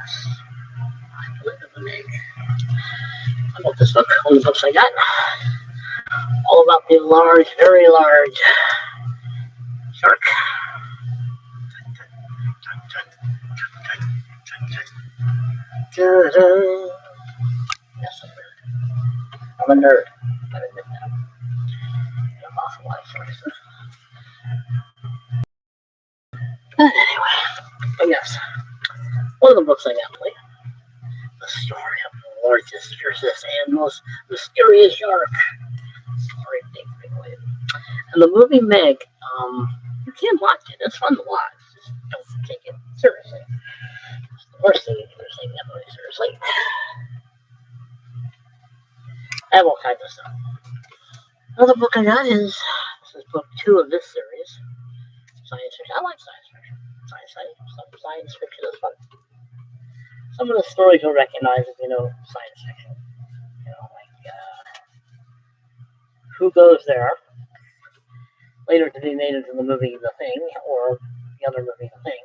Yes. I believe in the Meg. I bought this book, one of the books I got. All about the large, very large shark. Yes, I'm a nerd. I admit that. I'm off a lot of sources. But anyway, but yes, one of the books I got played. The story of the largest, fiercest, and most mysterious shark. Sorry, and the movie Meg, you can watch it. It's fun to watch. Just don't take it seriously. It's the worst thing you can take that movie seriously. I have all kinds of stuff. Another book I got is this is book 2 of this series. Science fiction. I like science fiction. Science fiction is fun. Some of the stories you'll recognize if you know science fiction. You know, like Who Goes There? Later to be made into the movie The Thing, or the other movie The Thing.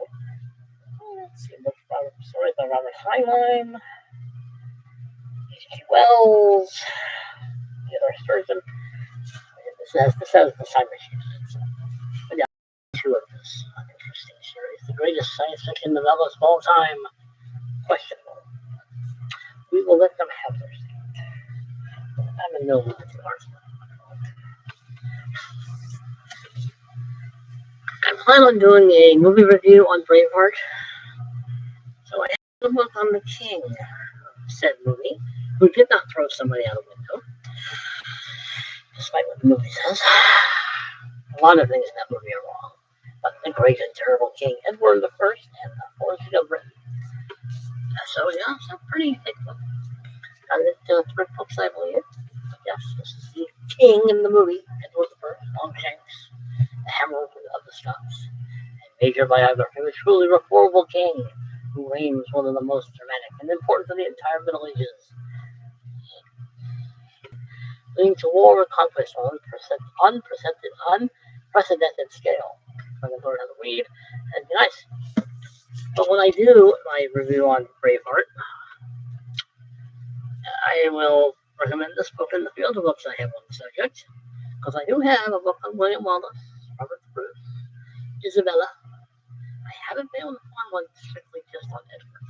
Let's see, stories by Robert Heinlein, H.G. Wells, Theodore Sturgeon. This has the time machine. But yeah, 2 of this interesting series. The greatest science fiction novellas of all time. Questionable. We will let them have their stand. I'm in no mood for arts. I plan on doing a movie review on Braveheart. So I have a book on the king of said movie, who did not throw somebody out a window, despite what the movie says. A lot of things in that movie are wrong. But the great and terrible King Edward I and the Forest of Britain. So yeah, it's a pretty thick book. Got it at thrift books, I believe. Yes, this is the king in the movie, Edward I, Longshanks, the Hammer of the Scots, and major biography of a truly reformable king who reigns one of the most dramatic and important of the entire Middle Ages, leading to war and conquest on unprecedented scale. I can learn how to read and be nice. But when I do my review on Braveheart, I will recommend this book in the field of books I have on the subject, because I do have a book on William Wallace, Robert Bruce, Isabella. I haven't been able to find one strictly just on Edward II.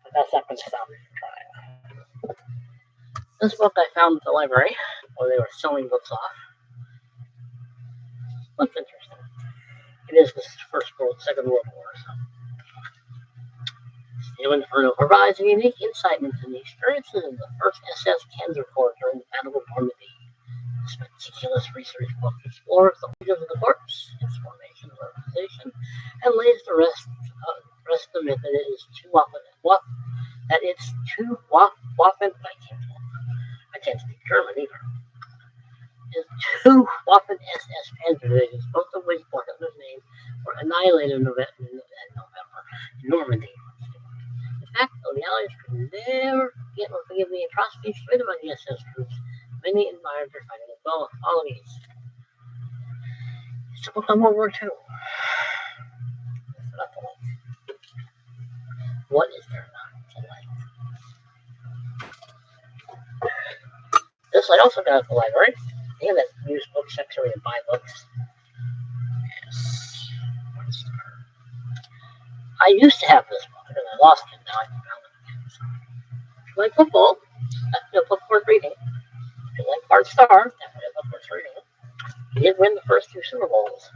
But that's not going to stop me from trying. This book I found at the library, where they were selling books off. Looks interesting. It is the Second World War. So. Stephen Inferno provides a unique insight into the experiences of the first SS Panzer Corps during the Battle of Normandy. This meticulous research book explores the origins of the corps, its formation and organization, and lays to rest the myth that it is too often I can't speak German either. Is 2 Waffen SS Panzer divisions, both of which bore Hitler's name, were annihilated in November in Normandy. In fact, though the Allies could never forgive the atrocities committed by the SS troops, many admired their fighting as well as qualities. It's a book on World War II. What is there not to like? This I also got at the library. They have that used book section where you buy books. Yes. I used to have this book, and I lost it. Now I found it again. So, if you like football, that's a book worth reading. If you like Bart Starr, definitely a book worth reading. He did win the first 2 Super Bowls.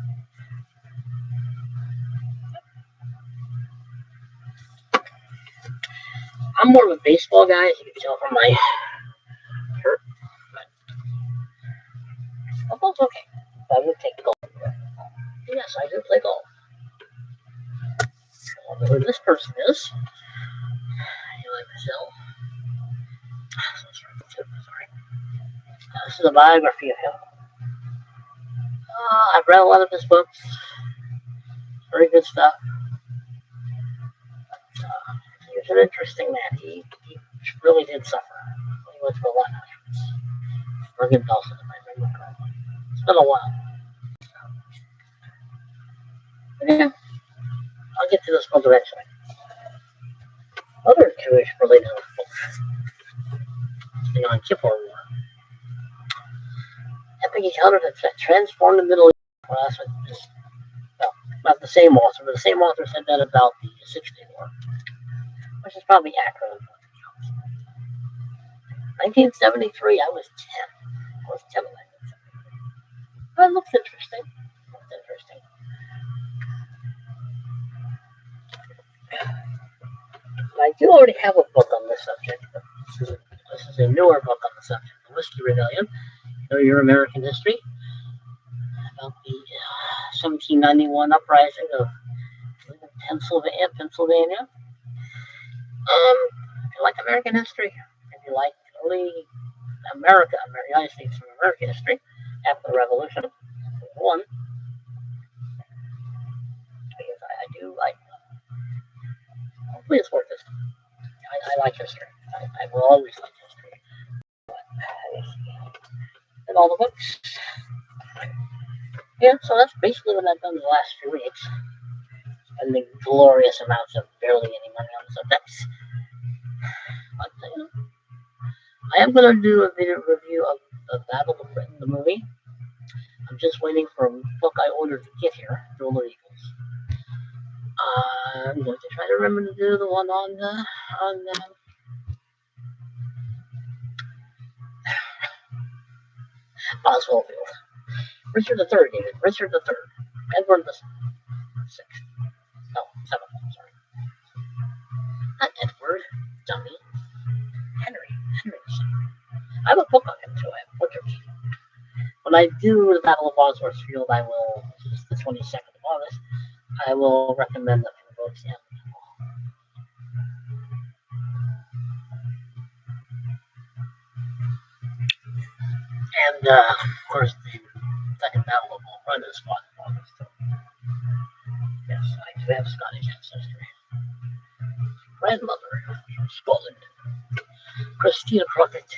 I'm more of a baseball guy, as you can tell from my shirt. But football's okay. I would take golf. Yes, I do play golf. I don't know who this person is. You like Brazil? Sorry. This is a biography of him. I've read a lot of his books. Very good stuff. He was an interesting man. He really did suffer. He went through a lot of Bergen Belsen, if I remember correctly. It's been a while. But yeah, I'll get to this one eventually. Other Jewish-related books, the Yom Kippur War. Epic encounters that transformed the Middle East. Well, that's what this, well, not the same author, but the same author said that about the Six-Day War, which is probably accurate. 1973, I was 10. I was 10 when I did that. But it looks interesting. Looks interesting. I do already have a book on this subject, but this is a newer book on the subject, The Whiskey Rebellion, Your American History, about the 1791 uprising of Pennsylvania. If you like American history, if you like early United States of America history after the Revolution, one, because I do like, please work this. I like history. I will always like history. And all the books. Yeah, so that's basically what I've done the last few weeks. Spending glorious amounts of barely any money on the subjects. But, I am going to do a video review of the Battle of Britain, the movie. I'm just waiting for a book I ordered to get here, Duel of Eagles. I'm going to try to remember to do the one on Boswell Field. Richard III, David. Richard III. Edward the Sixth. No, Seventh. I'm sorry. Not Edward. Dummy. Henry. Henry the I have a book on him too. I have butchers. When I do the Battle of Bosworth Field, I will, which is the 22nd of August, I will recommend a few books. Yeah. And, of course, the Second Battle of Bull Run is fought in August. Yes, I do have Scottish ancestry. Grandmother from Scotland, Christina Crockett,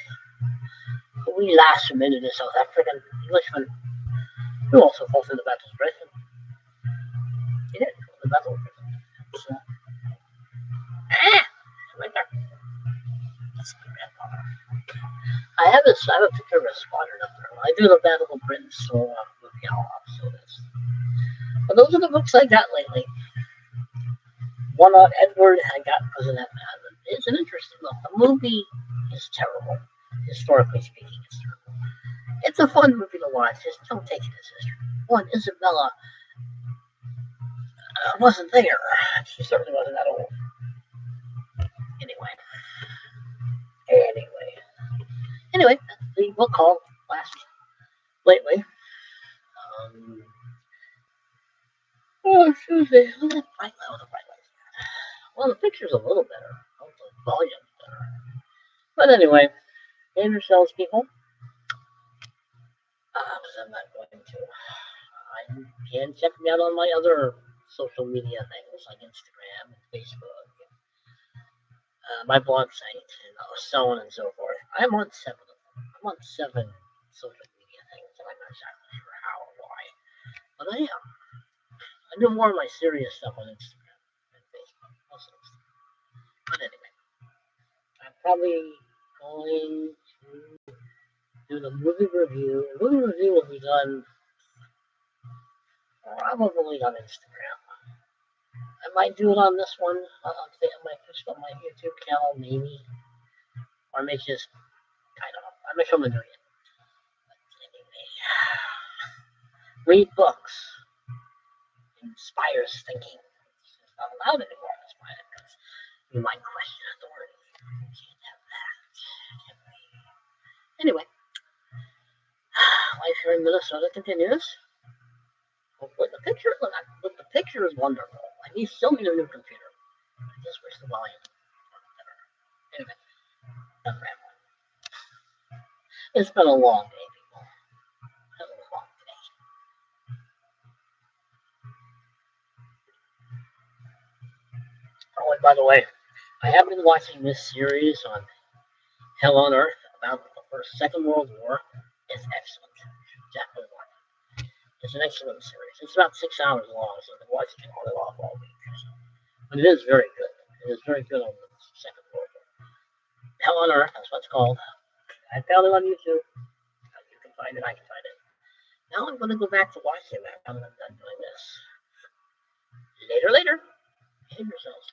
a wee lass from India, South African Englishman, who also fought in the Battle of Britain. He did, the Battle of Britain. So, right there. That's my grandfather. I have a picture of a squadron up there. I do the Battle of Britain, so with y'all, so that's. But those are the books I got lately. One on Edward I got because of that man. It's an interesting look. The movie is terrible, historically speaking. It's terrible. It's a fun movie to watch. Just don't take it as history. One, Isabella wasn't there. She certainly wasn't that old. Anyway, that's the book haul lately. Tuesday. Bright light. Well, the picture's a little better. The volume's better. But anyway, name yourselves, people. Because I'm not going to. You can check me out on my other social media things like Instagram and Facebook, my blog site, and so on and so forth. I'm on 7 of them. I'm on 7 social media things, and I'm not exactly sure how or why. But I am. I do more of my serious stuff on Instagram and Facebook. Also Instagram. But anyway, I'm probably going to do the movie review. The movie review will be done probably on Instagram. I might do it on this one. I might post it on my YouTube channel, maybe. Or I may just, I don't know. I may film a video. Anyway, read books. Inspires thinking. It's not allowed anymore in this planet because you might question authority. You can't have that. Can we? Anyway, life here in Minnesota continues. Hopefully the picture is wonderful. I need still need a new computer. I just wish the volume was better. Anyway, enough rambling. It's been a long day, people. It's been a long day. Oh, and by the way, I have been watching this series on Hell on Earth about the Second World War. It's excellent. Definitely watch it. It's an excellent series. It's about 6 hours long, so I can watch it on and off all week. But it is very good. It is very good on the on Earth. That's what it's called. I found it on YouTube. You can find it. I can find it. Now I'm going to go back to watching that. I'm done doing this. Later. Behave yourselves.